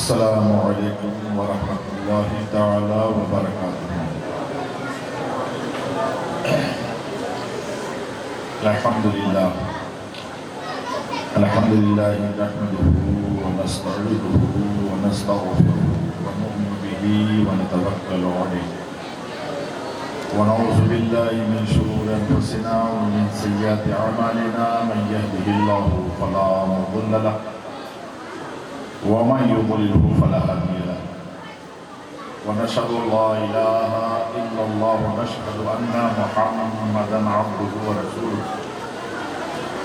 السلام علیکم ورحمۃ اللہ تعالی وبرکاتہ۔ الحمدللہ نحمده ونستعینه ونستغفره ونؤمن به ونتوکل علیہ ونعوذ باللہ من شرور انفسنا ومن سیئات اعمالنا من یهده اللہ فلا مضل له ومن يضلله فلا هادي له ونشهد ان لا اله الا الله ونشهد ان محمدا عبده ورسوله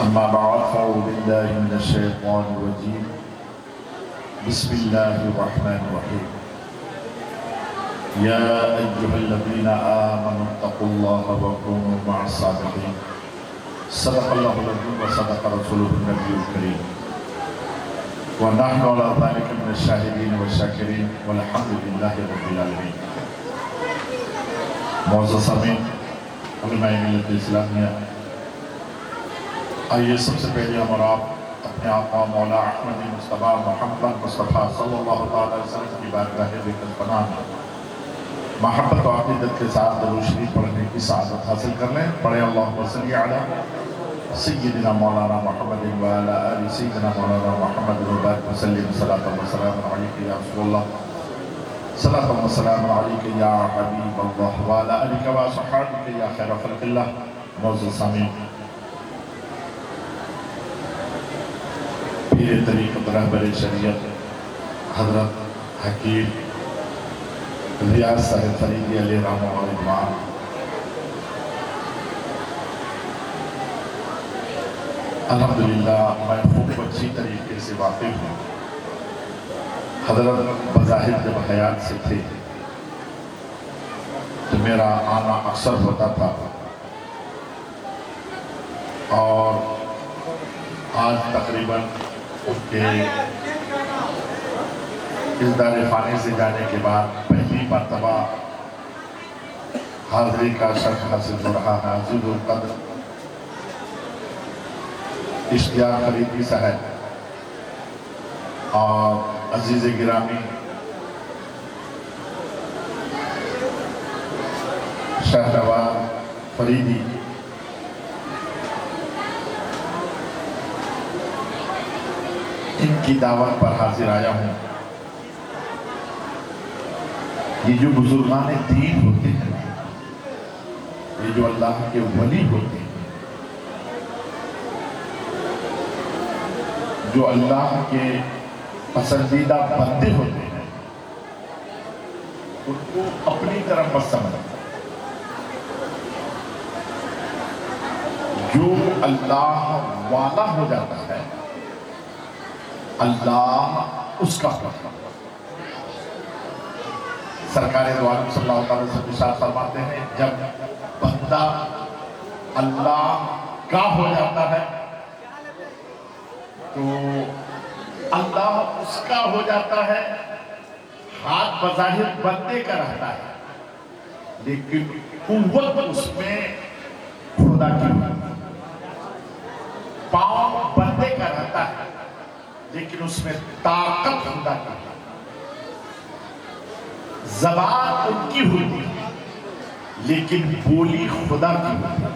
اما بعد فاعوذ بالله من الشيطان الرجيم بسم الله الرحمن الرحيم يا ايها الذين امنوا اتقوا الله وكونوا مع الصادقين صدق الله العظيم وصدق رسوله النبي الكريم ونحن على ذلك من الشاهدين والشاكرين والحمد لله رب العالمين۔ معزز سامعین، علماء ملت اسلامیہ، آئیے سب سے پہلے ہم اور آپ اپنے آقا مولا احمد مصطفیٰ محمد مصطفیٰ صلی اللہ علیہ وسلم کی بارگاہ بکر پناہ محبت و عقیدت کے ساتھ درود شریف پڑھنے کی سعادت حاصل کر لیں۔ پڑھیں اللہم صلی علی سیدنا مولانا محمد وعلی آل سیدنا مولانا محمد وبارک وسلم صلاۃ و سلام علیک یا رسول اللہ، صلاۃ و سلام علیک یا حبیب اللہ وعلی آلک و صحابک یا خیر خلق اللہ۔ معزز سامعین، پیر طریقت رہبر شریعت حضرت حکیم ریاض صاحب فریدی علیہ رحمہ و رضوان، الحمدللہ میں خوب اچھی طریقے سے واقف ہوں۔ حضرت بظاہر جب حیات سے تھے تو میرا آنا اکثر ہوتا تھا، اور آج تقریباً ان کے اس دار فانی سے جانے کے بعد پہلی مرتبہ حاضری کا شرف حاصل ہو رہا ہے۔ عزیز القدر اشتیاق فریدی صاحب اور عزیز گرامی شہنواز فریدی، ان کی دعوت پر حاضر آیا ہوں۔ یہ جو بزرگان دین ہوتے ہیں، یہ جو اللہ کے ولی ہوتے ہیں، جو اللہ کے پسندیدہ بندے ہوتے ہیں، ان کو اپنی طرف مت سمجھنا۔ جو اللہ والا ہو جاتا ہے، اللہ اس کا ہوتا ہے۔ سرکار دو عالم صلی اللہ علیہ وسلم ارشاد فرماتے ہیں، جب بندہ اللہ کا ہو جاتا ہے تو اللہ اس کا ہو جاتا ہے۔ ہاتھ بظاہر بندے کا رہتا ہے، لیکن قوت اس میں خدا کی ہوتی ہے۔ پاؤں بندے کا رہتا ہے، لیکن اس میں طاقت خدا کی ہوتی ہے۔ زبان ان کی ہوتی ہے، لیکن بولی خدا کی ہوتی ہے۔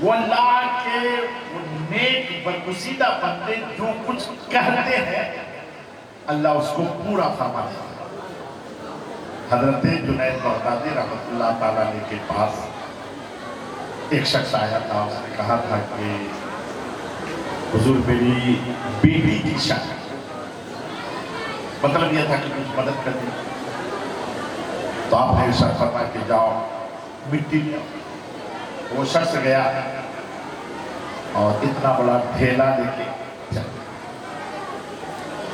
وہ اللہ کے نیک برگزیدہ بندے جو کچھ کہتے ہیں، اللہ اس کو پورا فرماتا ہے۔ حضرت جنید بغدادی رحمۃ اللہ تعالیٰ علیہ کے پاس ایک شخص آیا تھا، اس نے کہا تھا کہ حضور میری بیٹی کی شادی، مطلب یہ تھا کہ کچھ مدد کر دیں۔ تو آپ نے ارشاد فرمایا کہ جاؤ مٹی لے آؤ۔ وہ شخص گیا اور اتنا بڑا ڈھیلا لے کے چلا۔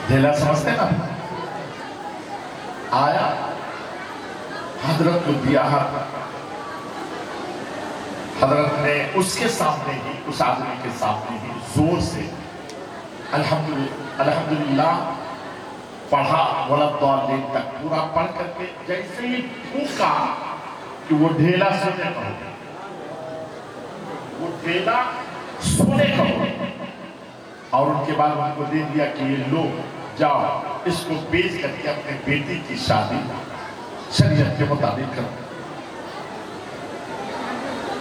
ڈھیلا سمجھتے نا؟ آیا، حضرت کو دیا ہاتھ، حضرت نے اس کے سامنے ہی، اس آدمی کے سامنے ہی زور سے الحمدللہ پڑھا، وَلَضَّالِّينَ تک پورا پڑھ کر کے جیسے ہی پھونکا کہ وہ ڈھیلا سونے کا ہو گیا، وہ ڈھیلا سونے کا ہو گیا، اور ان کے بعد ان کو دے دیا کہ یہ لو جاؤ اس کو بیچ کر کے اپنے بیٹی کی شادی شریعت کے مطابق کر.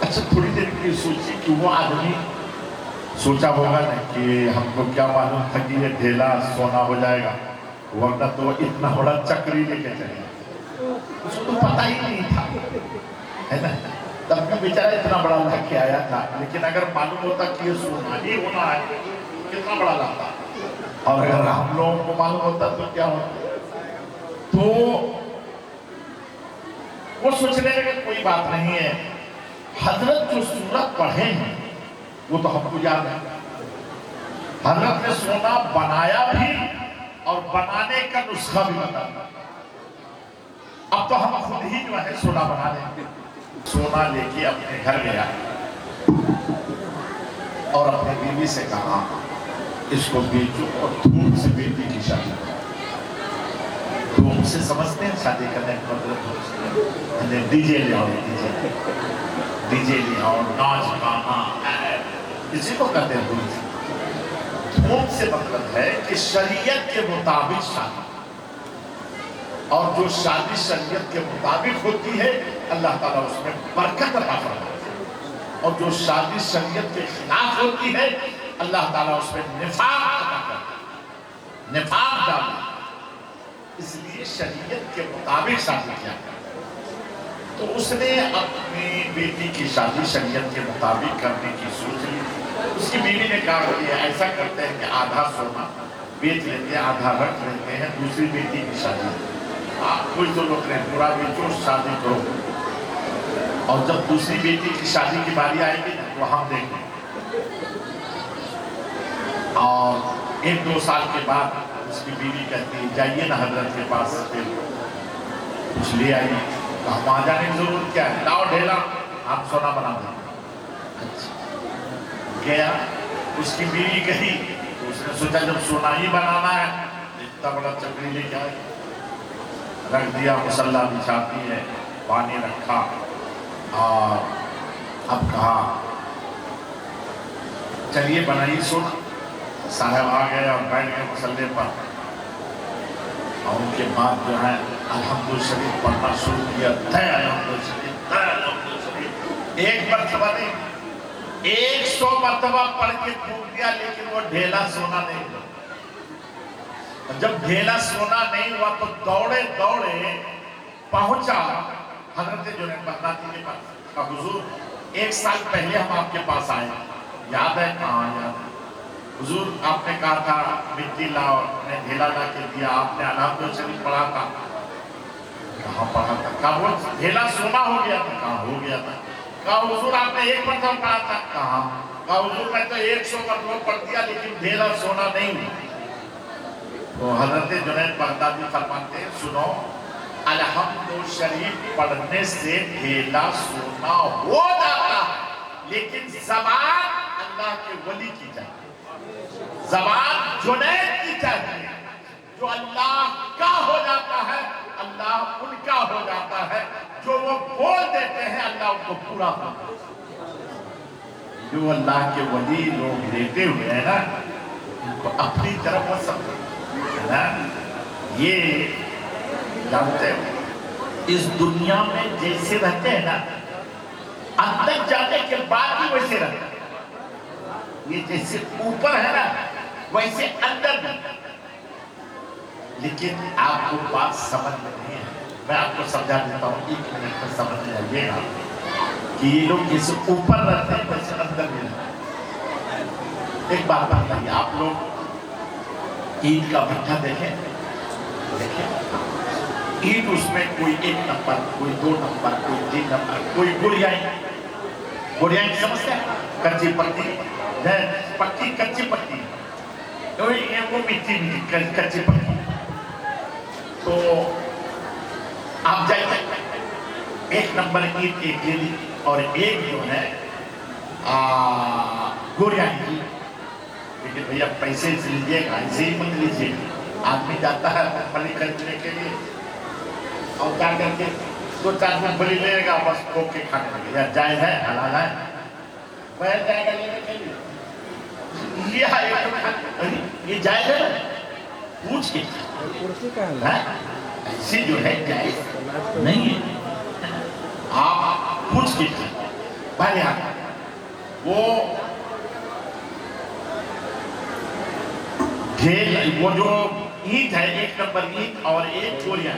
اچھا تھوڑی دیر کے لیے سوچی کہ وہ آدمی سوچا ہوگا نا کہ ہم کو کیا معلوم تھا کہ یہ ڈھیلا سونا ہو جائے گا، ورنہ تو اتنا بڑا چکری لے کے چلے گا. اس کو تو پتہ ہی نہیں تھا ہے نا، تب بھی بیچارہ اتنا بڑا لا کے آیا تھا. لیکن اگر معلوم ہوتا کہ یہ سونا ہی ہونا ہے کتنا بڑا لاتا، اور اگر ہم لوگوں کو معلوم ہوتا تو کیا ہوتا. تو وہ سوچنے لگے کوئی بات نہیں ہے، حضرت جو سورت پڑھے ہیں وہ تو ہم کو یاد ہے. حضرت نے سونا بنایا بھی اور بنانے کا نسخہ بھی بتایا. اب تو ہم خود ہی جو ہے سونا بنا لیں گے. سونا لے کے اپنے گھر گیا اور اپنے بیوی سے کہا اس کو بیچو اور دھوم سے بیٹی کی شادی کرو. دھوم سے سمجھتے ہیں شادی کرنے کا مطلب ڈی جے لے آؤ، ڈی جے لے آؤ، ناچ گانا، اسی کو کہتے ہیں دھوم سے. دھوم سے مطلب ہے کہ شریعت کے مطابق شادی، اور جو شادی شریعت کے مطابق ہوتی ہے اللہ تعالیٰ اس میں برکت عطا فرماتا ہے، اور جو شادی شریعت کے خلاف ہوتی ہے اللہ تعالیٰ اس میں نفاق عطا کرتا ہے، نفاق ڈالتا ہے. اس لیے شریعت کے مطابق شادی کیا کرتا. تو اس نے اپنی بیٹی کی شادی شریعت کے مطابق کرنے کی سوچ لی. اس کی بیوی نے کہا کہ ایسا کرتے ہیں کہ آدھا سونا بیچ لیتے ہیں، آدھا رکھ لیتے ہیں، دوسری بیٹی کی شادی کوئی تو لوگ رہے پورا بیچو شادی کرو، اور جب دوسری بیٹی کی شادی کی باری آئے گی تو ہم دیں گے. اور 1-2 سال کے بعد اس کی بیوی کہتی ہے جائیے نا حضرت کے پاس، پھر کچھ لے آئیے. وہاں جانے کی ضرورت کیا ہے، لاؤ ڈھیلا آپ سونا بنا دیں. گیا، اس کی بیوی کہی تو اس نے سوچا جب سونا ہی بنانا ہے اتنا بڑا چکری لے کے آئے. رکھ دیا، مصلی بچھاتی ہے، پانی رکھا، اور اب کہا چلیے بنائیے سونا. صاحب آ گئے اور بیٹھ گئے مصلی پر، اور ان کے بعد جو ہے الحمد شریف پڑھنا شروع کیا. الحمد شریف ایک مرتبہ نہیں 100 مرتبہ پڑھ کے پھونک دیا، لیکن وہ ڈھیلا سونا نہیں ہوا. جب ڈھیلا سونا نہیں ہوا تو دوڑے دوڑے پہنچا حضرت جنید بغدادی کے پاس. کہا حضور 1 سال پہلے ہم آپ کے پاس آئے، یاد ہے؟ کہاں یاد ہے حضور، آپ نے کہا تھا مٹی لاؤ، میں ڈھیلا لا کے دیا، آپ نے الحمد شریف پڑھا تھا. کہاں پڑھا تھا؟ کہا وہ ڈھیلا سونا ہو گیا تھا. کہاں ہو گیا تھا؟ کہا حضور آپ نے 1 مرتبہ پڑھا تھا. کہاں؟ کہا حضور میں تو 100 مرتبہ پڑھ دیا لیکن ڈھیلا سونا نہیں ہوا. تو حضرت جنید بغدادی فرماتے ہیں سنو، الحمد شریف پڑھنے سے ڈھیلا سونا ہو جاتا ہے، لیکن زبان اللہ کے ولی کی چاہیے، زبان جنید کی چاہیے. جو اللہ کا ہو جاتا ہے اللہ ان کا ہو جاتا ہے، جو وہ بول دیتے ہیں اللہ ان کو پورا کرتا ہے. جو اللہ کے ولی لوگ دیتے ہوئے ہیں نا ان کو اپنی طرف وہ سمجھتے ہے نا. یہ جانتے ہیں اس دنیا میں جیسے رہتے ہیں نا اندر جانے کے بعد بھی ویسے رہتے ہیں. یہ جیسے اوپر ہے نا ویسے اندر بھی. لیکن آپ کو بات سمجھ میں نہیں ہے، میں آپ کو سمجھا دیتا ہوں 1 منٹ میں سمجھ میں آئیے گا کہ یہ لوگ جیسے اوپر رہتے ہیں ویسے اندر بھی رہتے ہیں. ایک بات بتائیے، آپ لوگ عید کا میٹھا دیکھیں، عید اس میں کوئی 1 نمبر، کوئی 2 نمبر، کوئی 3 نمبر، کوئی گڑیاں سمجھتے ہیں، کچی پتی، پکی کچی پتی، وہ میٹھی کچی پتی. تو آپ جائیے 1 نمبر عید ایک لے لی، اور ایک جو ہے گڑیاں کی. لیکن بھیا پیسے سے لیجیے گا، ایسے ہی مت لیجیے گا. آدمی جاتا ہے مونگپھلی خریدنے کے لیے اور جا کر کے 2-4 مونگپھلی لے گا، بس کھو کے کھانے لگے. یا جائز ہے، حلال ہے، بہت جائے گا لینے کے لیے. یہ جائز ہے. پوچھ کے ایسے جو ہے جائز نہیں ہے، آپ پوچھ کے بہرحال وہ وہ جو اینٹ ہے، 1 نمبر اینٹ اور 1 چوریا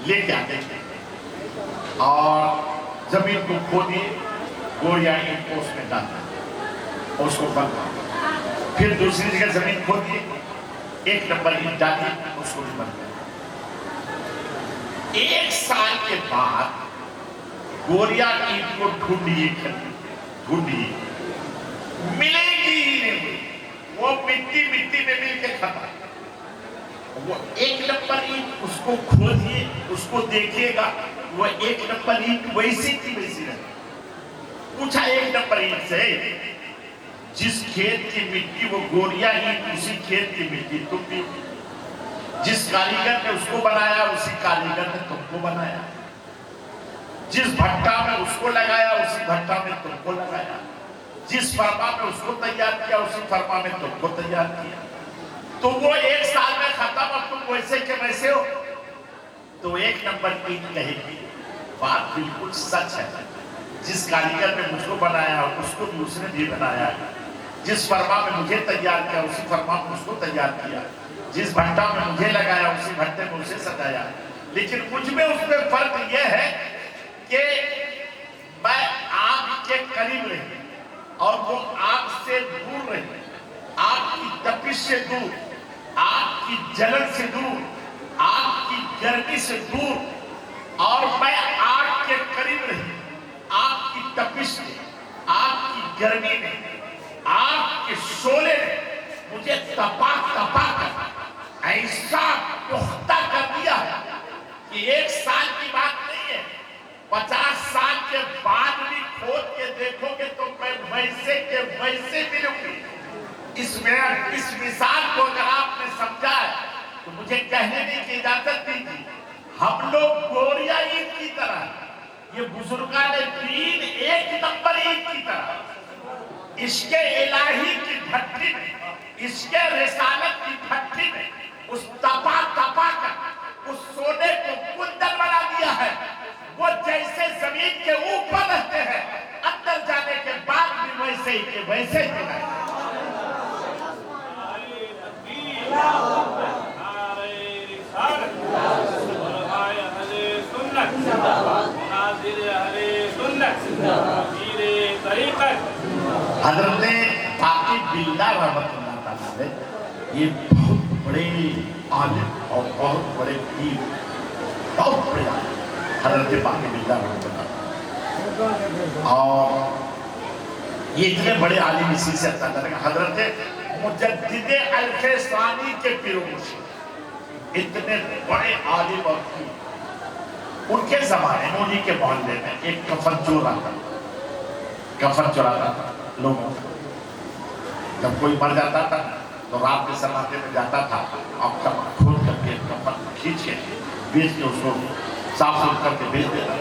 لے کے آتے تھے اور زمین کو کھودیے، گوریا اینٹ کو اس میں ڈالنا اور اس کو بند کرنا، پھر دوسری جگہ زمین کھودیے، 1 نمبر اینٹ ڈالیے، اس کو بھی بند کرنا۔ 1 سال کے بعد گوریا اینٹ کو ڈھونڈیے ملے گی ہی نہیں، وہ مٹی میں مل کے ختم۔ وہ 1 نمبر اینٹ اس کو کھودیے، اس کو دیکھیے گا، وہ 1 نمبر اینٹ ویسی تھی ویسی رہے۔ پوچھا 1 نمبر اینٹ سے، جس کھیت کی مٹی وہ گوریا اینٹ اسی کھیت کی مٹی تم بھی، جس کاریگر نے اس کو بنایا اسی کاریگر نے تم کو بنایا، جس بھٹا میں اس کو لگایا اسی بھٹا میں تم کو لگایا، جس فرما میں اس کو تیار کیا اسی فرما میں تم کو تیار کیا، تو وہ 1 سال میں ختم، اب تم ویسے کے ویسے ہو۔ تو 1 نمبر اینٹ کہے گی بات بالکل سچ ہے، جس کاریگر نے مجھ کو بنایا اس کو بھی اس نے بھی بنایا، جس فرما میں مجھے تیار کیا اسی فرما میں اس کو تیار کیا، جس بھٹا میں مجھے لگایا اسی بھٹے میں اسے سجایا، لیکن مجھ میں اس میں فرق یہ ہے کہ میں آگ کے قریب رہی اور وہ آگ سے دور رہی، آگ کی تپش سے دور، آگ کی جلن سے دور، آگ کی گرمی سے دور، اور میں آگ کے قریب رہی، آگ کی تپش میں، آگ کی گرمی میں، آگ کے شعلے نے مجھے تپا کر ایسا پختہ کر دیا ہے کہ 1 سال کی بات نہیں ہے، 50 سال کے بعد بھی کھود کے دیکھو گے تو میں ویسے کے ویسے ملوں گی۔ اس مثال کو اگر آپ نے سمجھا ہے تو مجھے کہنے کی اجازت دیجیے، ہم لوگ گوریا اینٹ کی طرح، یہ بزرگان دین 1 نمبر اینٹ کی طرح عشق الہی کی بھٹی میں، عشق رسالت کی بھٹی میں اس تپا کر اس سونے کو کندن بنا دیا ہے۔ وہ جیسے زمین کے اوپر رہتے ہیں، اندر جانے کے بعد بھی ویسے ہی کے ویسے ہی رہتے ہیں۔ حضرت باقی باللہ رحمۃ اللہ تعالیٰ علیہ یہ بہت بڑے عالم اور بہت بڑے پیر، بہت بڑے عالم حضرت باقی باللہ رحمۃ اللہ، اور یہ اتنے بڑے عالم اسی سے عطا کرے گا۔ حضرت مجدد الف ثانی کے پیر و مرشد، اتنے بڑے عالم اور پیر، ان کے زمانے میں انہی کے محلے میں ایک کفن چور آتا، کفن چراتا تھا لوگوں، جب کوئی مر جاتا تھا تو رات کے سماتے میں جاتا تھا، اب کھول کر کے کفن کھینچ کے بیچ کے اس کو صاف کر کے بیچ دیتا۔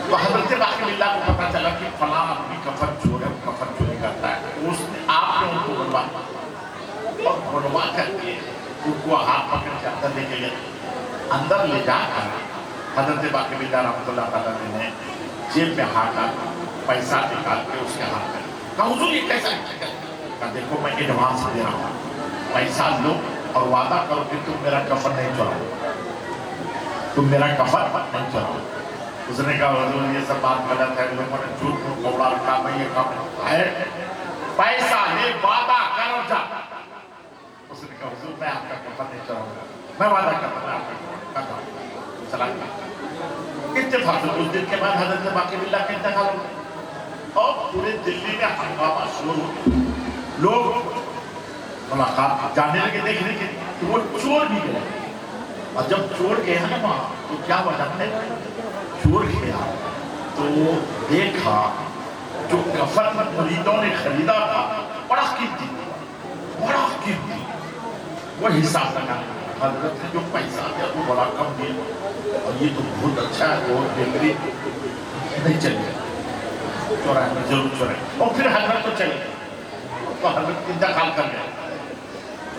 تو حضرت باقی باللہ کو پتا چلا کہ فلاں آدمی کفن چور ہے، کفن چوری کرتا ہے، آپ نے ان کو بلوا کر کے ان کو ہاتھ پکڑ کے اندر لے کے گئے، اندر لے جا کر حضرت باقی باللہ رحمۃ اللہ تعالیٰ نے جیب میں ہاتھ ڈال پیسہ نکال کے اس کے ہاتھ میں کہا حضور یہ کیسا ہے؟ کہا دیکھو میں ایڈوانس دے رہا ہوں، پیسہ لو اور وعدہ کرو کہ تم میرا کفن نہیں چراؤ، تم میرا کفن نہیں چراؤ۔ اس نے کہا حضور یہ سب بات غلط ہے، لوگوں نے جھوٹ کو کوڑا رکھا، میں یہ کام ہے، پیسہ لے وعدہ کرو جا۔ اس نے کہا حضور میں آپ کا کفن نہیں چراؤں گا، میں وعدہ کرتا ہوں آپ کا کفن کرتا ہوں۔ سلام اتفاق سے کچھ دن کے بعد حضرت باقی باللہ کا انتقال ہو گیا اور پورے دلی میں ہنگامہ شروع ہو گیا، لوگ ملاقات جانے لگے دیکھنے کے، تو وہ چور بھی گئے، اور جب چور گئے نا وہاں تو کیا وجہ ہے؟ چور گیا تو دیکھا جو کفن مریدوں نے خریدا تھا بڑا قیمتی، بڑا قیمتی، وہ حساب لگا حضرت نے جو پیسہ دیا وہ بڑا کم دیا، اور یہ تو بہت اچھا ہے، بہت بہترین، نہیں چلے چورائے میں ضرور چورائے، اور پھر حضرت تو چلے، تو حضرت انتقال کر گئے،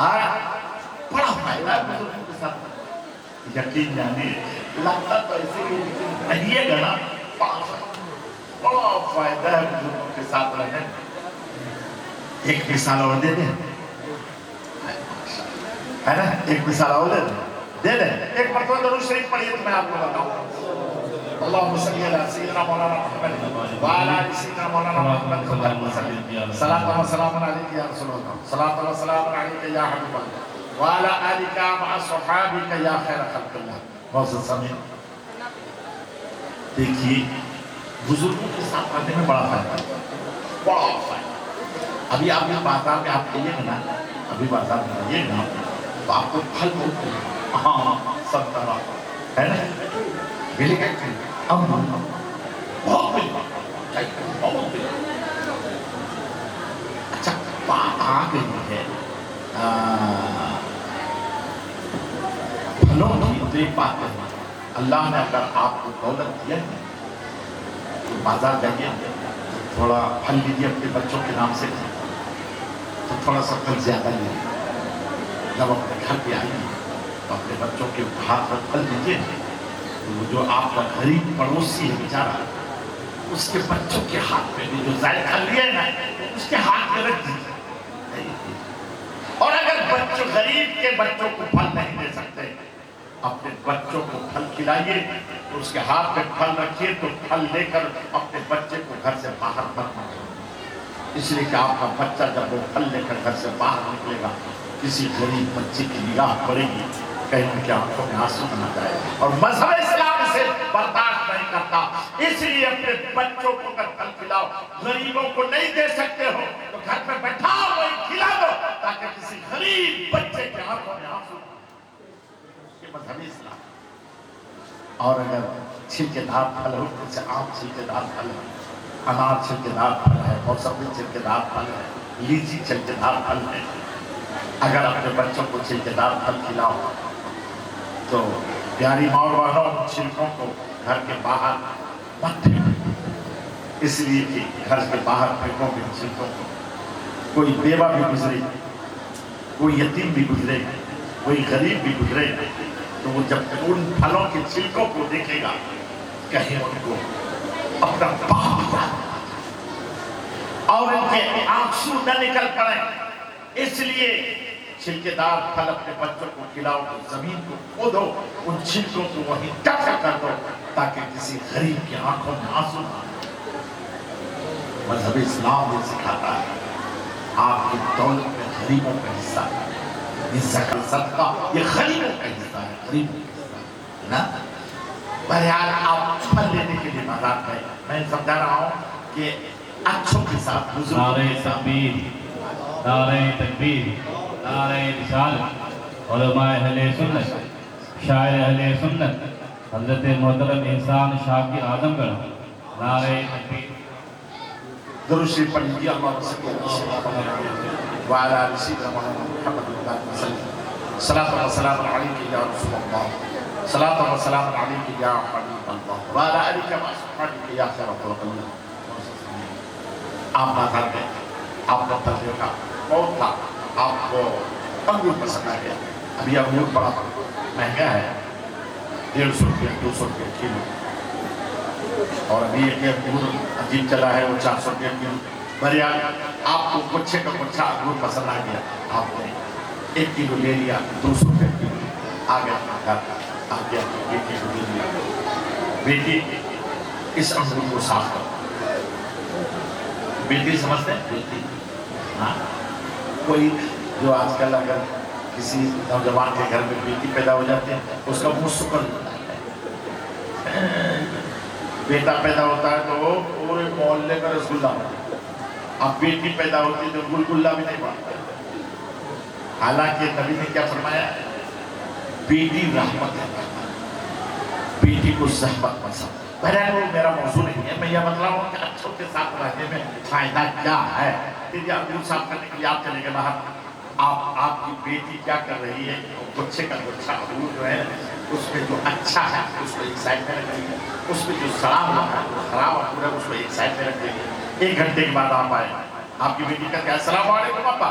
بڑا فائدہ ہے بزرگوں کے ساتھ، یقین جانے لگتا تو ایسے ہی لیکن رہیے گا نا، بڑا فائدہ ہے بزرگوں کے ساتھ رہنے۔ ایک مثال اور دے دیں، ہے نا، ایک مثال اور دے دیں، ایک مرتبہ درود شریف پڑھیے تو میں آپ کو بتاؤں۔ اللہم صلی علی سیدنا مولانا محمد وعلی آل سیدنا مولانا محمد صلاۃ و سلام علیک یا رسول اللہ، صلاۃ و سلام علیک یا حبیب اللہ وعلی آلک مع صحابک یا خیر خلق اللہ۔ بہت سمجھ دیکھیے بزرگوں کے ساتھ رہنے میں بڑا فائدہ ہے، بڑا فائدہ۔ ابھی آپ نے بازار میں آپ کہیے نا، ابھی بازار میں آئیے نا تو آپ کو پھل بہت ملے، ہاں سب طرح ہے نا، ملے گا کہ بہت ملے بہت ملے۔ اچھا بات آ گئی ہے پھلوں کی، تو ایک بات ہے اللہ نے اگر آپ کو دولت دیا ہے تو بازار جائیے تھوڑا پھل لیجیے اپنے بچوں کے نام سے، تو تھوڑا سا پھل زیادہ لیجیے، جب اپنے گھر پہ آئیے تو اپنے بچوں کے ہاتھ پر پھل دیجیے، تو جو آپ کا غریب پڑوسی ہے بیچارہ، اس کے بچوں کے ہاتھ پہ بھی جو ذائقہ لیا ہے نا اس کے ہاتھ میں رکھ دیجیے۔ اور اگر بچوں غریب کے بچوں کو پھل نہیں دے سکتے، اپنے بچوں کو پھل کھلائیے، اس کے ہاتھ پہ پھل رکھیے تو پھل لے کر اپنے بچے کو گھر سے باہر مت نکالیں، اس لیے کہ آپ کا بچہ جب وہ پھل لے کر گھر سے باہر نکلے گا کسی غریب بچے کی نگاہ پڑے گی، کہیں ان کی آنکھوں میں آنسو نہ جائے، اور مذہب اسلام اسے برداشت نہیں کرتا۔ اس لیے اپنے بچوں کو اگر پھل کھلاؤ، غریبوں کو نہیں دے سکتے ہو تو گھر پہ بٹھاؤ وہی کھلا دو، تاکہ کسی غریب بچے کے آنکھوں میں آنسو نہ جائے۔ یہ مذہب اسلام۔ اور اگر چھلکے دار پھل ہو، جیسے آم چھلکے دار پھل ہے، انار چھلکے دار پھل ہے، موسمی چھلکے دار پھل ہے، لیچی چھلکے دار پھل ہے، اگر اپنے بچوں کو چھلکے دار پھل کھلاؤ تو پیاری ماں اور بہنوں، چھلکوں کو گھر کے باہر مت پھینکو، اس لیے کہ گھر کے باہر پھینکو گے چھلکوں کو، کوئی بیوہ بھی گزرے، کوئی یتیم بھی گزرے، کوئی غریب بھی گزرے، تو وہ جب ان پھلوں کے چھلکوں کو دیکھے گا کہیں ان کو اپنا باپ اور ان کے آنسو نہ نکل پڑے۔ اس لیے چھلکے دار پھل اپنے بچوں کو کھلاؤ تو زمین کو کھودو، ان چھلکوں کو وہیں دفن کر دو تاکہ کسی غریب کی آنکھوں میں آنسو نہ آئے۔ مذہب اسلام یہ سکھاتا ہے آپ کی دولت میں غریبوں کا حصہ ہے، یہ زکوٰۃ صدقہ یہ غریبوں کا حصہ ہے، غریبوں کا حصہ ہے نا۔ بہرحال آپ پھل لینے کے لیے بازار گئے، میں سمجھا رہا ہوں کہ اچھوں کے ساتھ نعرہ تکبیر، نعرہ تکبیر، نعرہ رسالت، علماء اہل سنت، شاعر اہل سنت، حضرت محترم احسان شاکر اعظم گڑھ، نعرہ تکبیر۔ درود شریف پڑھ لیجیے، اللہم صلی علی سیدنا محمد وعلی آل سیدنا محمد صلاۃ و سلام علیک یا رسول اللہ، صلاۃ و سلام علیک یا حبیب اللہ وعلی آلک مع صحابک یا خیر خلق اللہ۔ آپ بازار گئے، آپ کا پھل دیکھا بہت تھا، آپ کو انگور پسند آ گیا، ابھی انگور بڑا مہنگا ہے، 150 روپے 200 روپے کلو، اور ابھی ایک انگور عجیب چلا ہے وہ 400 روپے کلو۔ بہرحال آپ کو گچھے کا گچھا انگور پسند آ گیا، آپ نے 1 کلو لے لیا، 200 روپے کلو، آ گیا گھر، آ گیا 1 کلو لے لیا۔ بیٹی اس انگور کو صاف کرو، بیٹی سمجھتے ہیں بیٹی، ہاں کوئی جو آج کل اگر کسی نوجوان کے گھر میں بیٹی پیدا ہو جاتی ہے اس کا منہ سکڑ جاتا ہے، بیٹا پیدا ہوتا ہے تو وہ پورے محلے کا رسگلہ ہوتا ہے، اب بیٹی پیدا ہوتی ہے تو گلگلہ بھی نہیں بنتا ہے۔ حالانکہ نبی نے کیا فرمایا، بیٹی رحمت ہے، بیٹی کو زحمت پسند۔ بہرحال وہ میرا موضوع نہیں ہے، میں یہ بتلا ہوں کہ اچھوں کے ساتھ رہنے میں فائدہ کیا ہے۔ پھر انگور صاف کرنے کے لیے آپ چلے گئے باہر، آپ کی بیٹی کیا کر رہی ہے، گچھے کا گچھا انگور جو ہے اس میں جو اچھا ہے اس کو ایک سائڈ میں رکھ دیں، اس میں جو خراب ہوا ہے خراب انگور ہے اس کو ایک سائڈ میں رکھ دیں گے۔ 1 گھنٹے کے بعد آپ آئے، آپ کی بیٹی کا کیا، السلام علیکم ابا،